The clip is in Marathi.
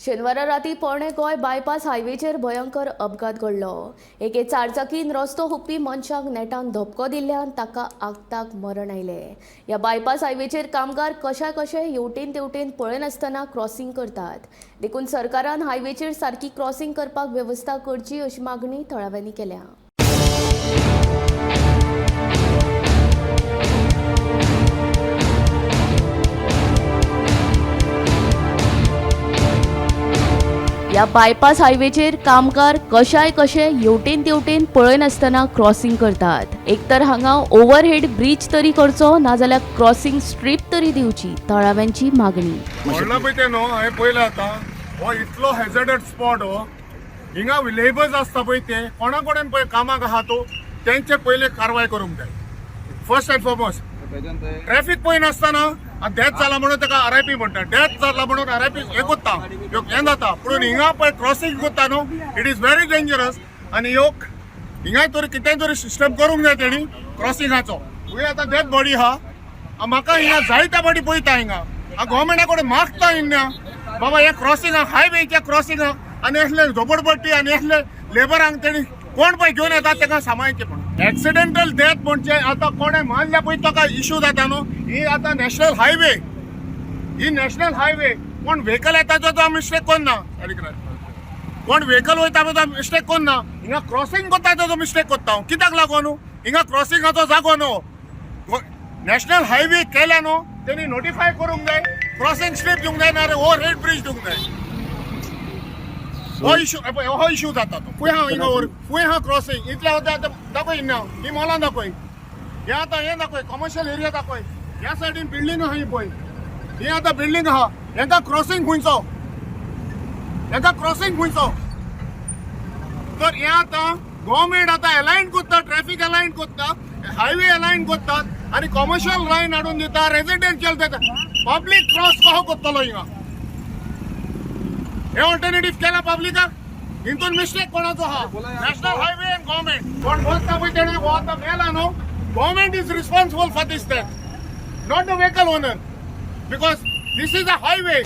शेनवारा राती पोरणे गोंय बायपास हायवेचेर भयंकर अपघात घडलो। एके चारचाकीन रस्तो हुप्पी मनशाक नेटान धपको दिल्ल्यान ताका आगताक मरण आयलें। ह्या बायपास हायवेचेर कामगार कशे हेवटेन तेवटेन पळयनासतना क्रॉसिंग करतात। देखून सरकारान हायवेचेर सारकी क्रॉसिंग करपाक वेवस्था करची अशी मागणी थळाव्यांनी केल्या। या बायपास हायवेचेर कामगार कशे हेवटेन तेवटेन पळयनासतना क्रॉसिंग करतात। एक तर हांगा ओव्हरहेड ब्रिज तरी करचो नाजाल्यार क्रॉसिंग स्ट्रीप तरी दिवची थळाव्यांची मागणी। व्हडला पळय ते न्हू हांवें पळयला आतां हो इतलो हॅझार्डस स्पॉट हो। हिंगा लेबर्स आसता पळय ते कोणा कडेन पळय कामाक आहा तो तेंचे पयले कारवाय करूंक जाय। फर्स्ट एंड फॉरमोस्ट ट्रॅफिक पळय नासतना डेथ जाला म्हणून ताका RIP म्हणटा, डेथ जाला म्हणून RIP हे कोत्ता हें जाता, पूण हिंगा पळय क्रॉसिंग कोत्ता न्हू इट इज व्हेरी डेंजरस। आनी ह्योक हिंगा तरी कितें तरी सिस्टम करूंक जाय तेणी क्रॉसिंगाचो। पळय आतां डेथ बॉडी आहा, म्हाका हिंगा जायत्या बॉडी पळयता हिंगा गव्हर्मेंटा कडेन मागता हिंगा बाबा हे क्रॉसिंगाक हायवेच्या क्रॉसिंगाक आनी असले झोपडपट्टी आनी असले लेबरांक तेणी कोण पळय घेवन येतात ताका सांबाळचें पडटा। एक्सिडेंटल डेथ म्हणजे आता कोणे मारल्या पळय ताका इश्यू जाता न्हू। ही आता नॅशनल हायवे, ही नॅशनल हायवे कोण व्हेकल येता तो मिस्टेक कोन्ना, कोण व्हेकल वयता तो मिस्टेक कोन्ना, हिंगा क्रॉसिंग कोत्ता तो मिस्टेक कोत्ता। कित्याक लागून हिंगा क्रॉसिंगाचो जागो न्हू, नॅशनल हायवे केल्या न्हू तेणी नोटिफाय करूंक जाय, क्रॉसिंग स्ट्रीप दिवंक जाय ना ओव्हरहेड ब्रिज दिवंक जाय। हो इश्यू जाता तो पळय हांव हिंगा पळय हांव क्रॉसिंग इतल्या आतां दाखय हिंगा ही मॉलां दाखय, हे आतां हें दाखय कमर्शियल एरिया दाखय, ह्या सायडीन बिल्डींग आहा ही पळय, ही आतां बिल्डींग आहा हेंका क्रॉसिंग खंयचो, हेंका क्रॉसिंग खंयचो। तर हें आतां गव्हर्मेंट आतां अलायन कोत्ता, ट्रॅफिक अलायन कोत्ता, हायवे अलायन कोत्तात आनी कमर्शियल लायन हाडून दिता, रेजिडेंशियल दिता, पब्लीक क्रॉस कसो कोत्तलो हिंगा। हे ऑल्टरनेटिव्ह केला पब्लिकाक, हितून मिस्टेक कोणाचो आहा, नॅशनल हायवे एंड गव्हर्मेंट कोण बोलता पळय तेणे हो आतां मेला न्हू, government is responsible for this death, not the vehicle owner, because this is a highway.